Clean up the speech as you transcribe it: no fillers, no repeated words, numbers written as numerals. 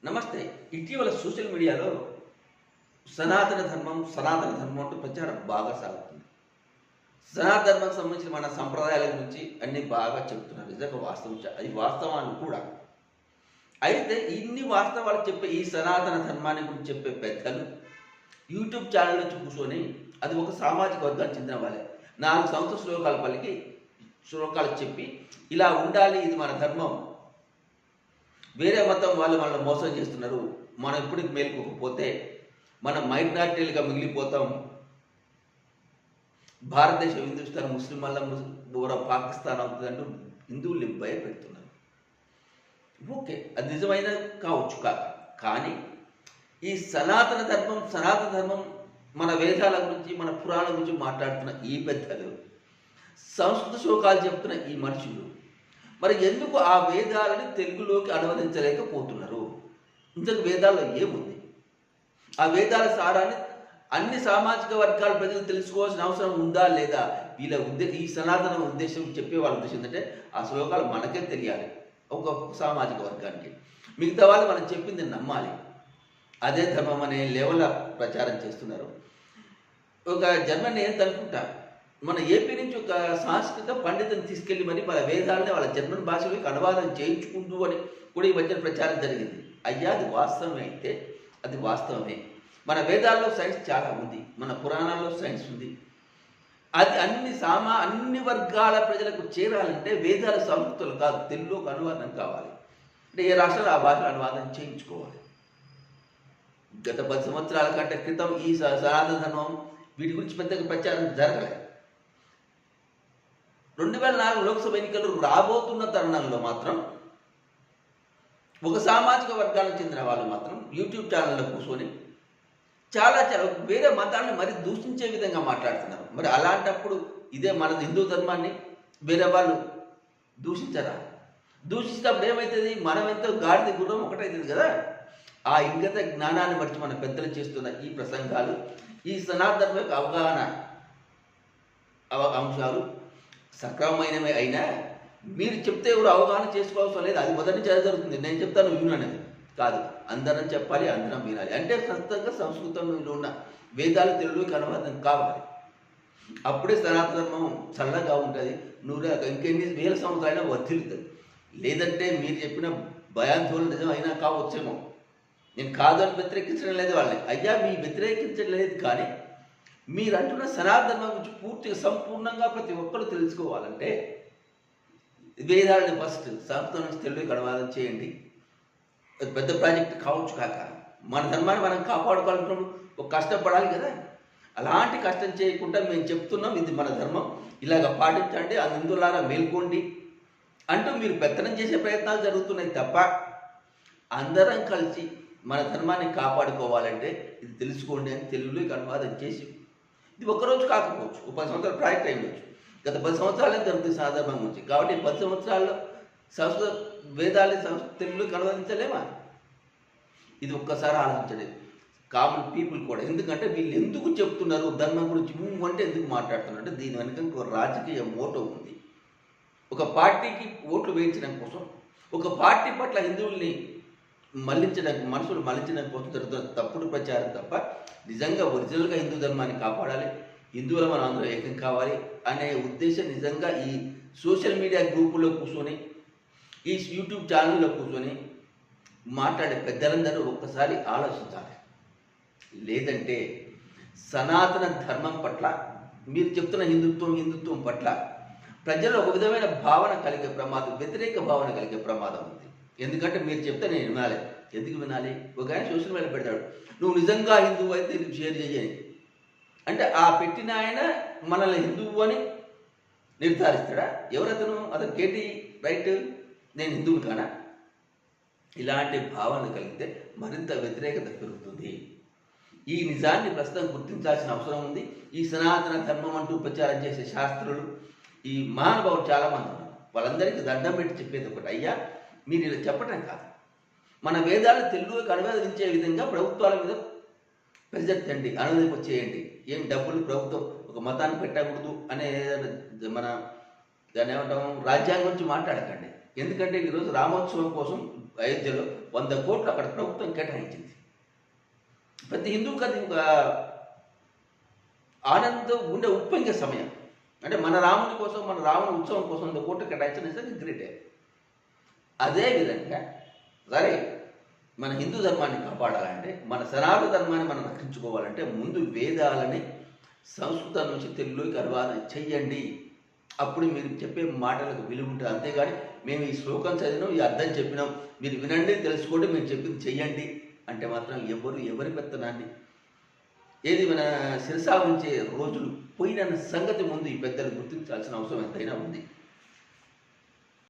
నమస్తే. ఇటీవల సోషల్ మీడియాలో సనాతన ధర్మం అంటూ ప్రచారం బాగా సాగుతుంది. సనాతన ధర్మానికి సంబంధించిన మన సంప్రదాయాల గురించి అన్నీ బాగా చెప్తున్నారు. నిజంగా వాస్తవం అది వాస్తవాలు కూడా. అయితే ఇన్ని వాస్తవాలు చెప్పే ఈ సనాతన ధర్మాన్ని గురించి చెప్పే పెద్దలు యూట్యూబ్ ఛానల్ నుంచి కూర్చొని అది ఒక సామాజిక వర్గానికి చెందిన వాళ్ళే 4 సంవత్సర శ్లోకాలు పలికి శ్లోకాలు చెప్పి ఇలా ఉండాలి, ఇది మన ధర్మం, వేరే మతం వాళ్ళు మనల్ని మోసం చేస్తున్నారు, మనం ఎప్పటికి మేలుకోకపోతే మనం మైనారిటీలుగా మిగిలిపోతాం, భారతదేశం హిందుస్థాన్ ముస్లిం వల్ల దూర పాకిస్తాన్ అవుతుందంటూ హిందువుల్ని భయపెడుతున్నారు. ఓకే, అది నిజమైన కావచ్చు కానీ ఈ సనాతన ధర్మం మన వేదాల గురించి మన పురాణాల గురించి మాట్లాడుతున్న ఈ పెద్దలు, సంస్కృత శ్లోకాలు చెప్తున్న ఈ మనుషులు మరి ఎందుకు ఆ వేదాలని తెలుగులోకి అనువదించలేకపోతున్నారు? ఇంతకు వేదాల్లో ఏముంది? ఆ వేదాల సారాన్ని అన్ని సామాజిక వర్గాల ప్రజలు తెలుసుకోవాల్సిన అవసరం ఉందా లేదా? ఈ సనాతన ఉద్దేశం చెప్పే వాళ్ళ ఉద్దేశం ఏంటంటే ఆ శ్లోకాలు మనకే తెలియాలి, ఒక సామాజిక వర్గానికి. మిగతా వాళ్ళు మనం చెప్పింది నమ్మాలి. అదే ధర్మం అనే లెవెల్ ప్రచారం చేస్తున్నారు. ఒక జర్మన్ ఏంటనుకుంటా, మన ఏపీ నుంచి ఒక సంస్కృత పండితుని తీసుకెళ్ళి మరి వాళ్ళ వేదాలని వాళ్ళ జర్మన్ భాషలోకి అనువాదం చేయించుకుంటూ అని కూడా ఈ మధ్యన ప్రచారం జరిగింది. అయ్యా, అది వాస్తవమే అయితే అది వాస్తవమే. మన వేదాల్లో సైన్స్ చాలా ఉంది, మన పురాణాల్లో సైన్స్ ఉంది. అది అన్ని వర్గాల ప్రజలకు చేరాలంటే వేదాల సంస్కృతులు కాదు, తెలుగులోకి అనువాదం కావాలి. అంటే ఏ రాష్ట్రంలో ఆ భాషలో అనువాదం చేయించుకోవాలి. గత 10 సంవత్సరాల కంటే క్రితం ఈ సనాతన ధర్మం వీటి గురించి పెద్దగా ప్రచారం జరగలేదు. 2004 లోక్సభ ఎన్నికలు రాబోతున్న తరుణంలో మాత్రం ఒక సామాజిక వర్గాలకు చెందిన వాళ్ళు మాత్రం యూట్యూబ్ ఛానల్లో కూర్చొని చాలా వేరే మతాన్ని మరి దూషించే విధంగా మాట్లాడుతున్నారు. మరి అలాంటప్పుడు ఇదే మన హిందూ ధర్మాన్ని వేరే వాళ్ళు దూషించరా? దూషించినప్పుడు ఏమవుతుంది? మనం ఎంతో గాడిద గుర్రం ఒకటవుతుంది కదా. ఆ ఇంగత జ్ఞానాన్ని మర్చి మన పెద్దలు చేస్తున్న ఈ ప్రసంగాలు, ఈ సనాతన ధర్మ యొక్క అవగాహన అంశాలు సక్రమమైనవి అయినా మీరు చెప్తే ఎవరు అవగాహన చేసుకోవాల్సిన లేదు. అది మొదటి జరుగుతుంది. నేను చెప్తాను విను అనేది కాదు, అందరం చెప్పాలి, అందరం వినాలి. అంటే ఖచ్చితంగా సంస్కృతంలో ఉన్న వేదాలు తెలుగులోకి అనువాదం కావాలి. అప్పుడే సనాతన ధర్మం చల్లగా ఉంటుంది, ఇంకెన్ని వేల సంవత్సరాలైనా వర్ధిల్లుతుంది. లేదంటే మీరు చెప్పిన భయాందోళన నిజం అయినా కావచ్చేమో. నేను కాదని వ్యతిరేకించడం లేదు వాళ్ళని. అయ్యా, మీ వ్యతిరేకించడం లేదు, కానీ మీరు అంటున్న సనాతన ధర్మం గురించి పూర్తిగా సంపూర్ణంగా ప్రతి ఒక్కరు తెలుసుకోవాలంటే వేదాలని ఫస్ట్ సంస్కృతం నుంచి తెలుగుకి అనువాదం చేయండి. పెద్ద ప్రాజెక్ట్ కావచ్చు మన ధర్మాన్ని మనం కాపాడుకోవాలనుకున్నప్పుడు ఒక కష్టపడాలి కదా. అలాంటి కష్టం చేయకుండా మేము చెప్తున్నాం, ఇది మన ధర్మం, ఇలాగ పాటించండి, ఆ హిందువులారా మేల్కోండి అంటూ మీరు పెత్తనం చేసే ప్రయత్నాలు జరుగుతున్నాయి తప్ప అందరం కలిసి మన ధర్మాన్ని కాపాడుకోవాలంటే ఇది తెలుసుకోండి అని తెలుగులోకి అనువాదం చేసి, ఇది ఒక్కరోజు కాకపోవచ్చు, 10 సంవత్సరాల ప్రాజెక్ట్ అయ్యవచ్చు. గత 10 సంవత్సరాలే జరుగుతుంది సాధారణ గురించి. కాబట్టి 10 సంవత్సరాల్లో సంస్కృత వేదాలని తెలుగులోకి అనువదించలేమా? ఇది ఒక్కసారి ఆలోచించండి కామన్ పీపుల్ కూడా. ఎందుకంటే వీళ్ళు ఎందుకు చెప్తున్నారు ధర్మం గురించి అంటే ఎందుకు మాట్లాడుతున్నారు అంటే దీని వెనుక ఒక రాజకీయ మోటో ఉంది. ఒక పార్టీకి ఓట్లు వేయించడం కోసం, ఒక పార్టీ పట్ల హిందువుల్ని మనసులు మళ్లించడం కోసం జరుగుతున్న తప్పుడు ప్రచారం తప్ప నిజంగా ఒరిజినల్గా హిందూ ధర్మాన్ని కాపాడాలి, హిందువుల మనం అందరూ ఏకం కావాలి అనే ఉద్దేశం నిజంగా ఈ సోషల్ మీడియా గ్రూపుల్లో కూర్చొని, ఈ యూట్యూబ్ ఛానల్లో కూర్చొని మాట్లాడే పెద్దలందరూ ఒక్కసారి ఆలోచించాలి. లేదంటే సనాతన ధర్మం పట్ల మీరు చెప్తున్న హిందుత్వం పట్ల ప్రజల్లో ఒక విధమైన భావన కలిగే ప్రమాదం, వ్యతిరేక భావన కలిగే ప్రమాదం ఉంది. ఎందుకంటే మీరు చెప్తే నేను వినాలి. ఎందుకు వినాలి? ఒక ఆయన సోషల్ మీడియా పెడతాడు, నువ్వు నిజంగా హిందువు అయితే నీకు షేర్ చేయని. అంటే ఆ పెట్టిన ఆయన మనల్ని హిందువు అని నిర్ధారిస్తాడా? అతను కేటీ రైట్, నేను హిందువుని కానా? ఇలాంటి భావన కలిగితే మరింత వ్యతిరేకత పెరుగుతుంది. ఈ నిజాన్ని ప్రస్తుతం గుర్తించాల్సిన అవసరం ఉంది. ఈ సనాతన ధర్మం అంటూ ప్రచారం చేసే శాస్త్రులు, ఈ మహానుభావులు చాలామంది ఉన్నారు. వాళ్ళందరికీ దండం పెట్టి చెప్పేది ఒకటి, అయ్యా మీరు ఇలా చెప్పటం కాదు, మన వేదాలను తెలుగులోకి అనువదించే విధంగా ప్రభుత్వాల మీద ప్రెజర్ చేయండి, అనువదింపచేయండి. ఏం డబ్బులు ప్రభుత్వం ఒక మతాన్ని పెట్టకూడదు అనే మన దాన్ని ఏమంటాం రాజ్యాంగం గురించి మాట్లాడకండి. ఎందుకంటే ఈరోజు రామోత్సవం కోసం అయోధ్యలో 100 కోట్లు అక్కడ ప్రభుత్వం కేటాయించింది. ప్రతి హిందువుకి అది ఒక ఆనందం ఉండే ఉప్పొంగే సమయం. అంటే మన రాముని కోసం, మన రాముని ఉత్సవం కోసం 100 కోట్లు కేటాయించడం నిజంగా గ్రేటే. అదేవిధంగా సరే మన హిందూ ధర్మాన్ని కాపాడాలంటే, మన సనాతన ధర్మాన్ని మనం రక్షించుకోవాలంటే ముందు వేదాలని సంస్కృతం నుంచి తెలుగులోకి అనువాదం చెయ్యండి. అప్పుడు మీరు చెప్పే మాటలకు విలువ ఉంటుంది. అంతేగాని మేము ఈ శ్లోకం చదివినాం, ఈ అర్థం చెప్పినాం, మీరు వినండి, తెలుసుకోండి, మేము చెప్పింది చెయ్యండి అంటే మాత్రం ఎవరి పెత్తనాన్ని ఏది మన శిరసా ఉంచే రోజులు పోయిన సంగతి ముందు ఈ పెద్దలు గుర్తించాల్సిన అవసరం ఎంతైనా ఉంది.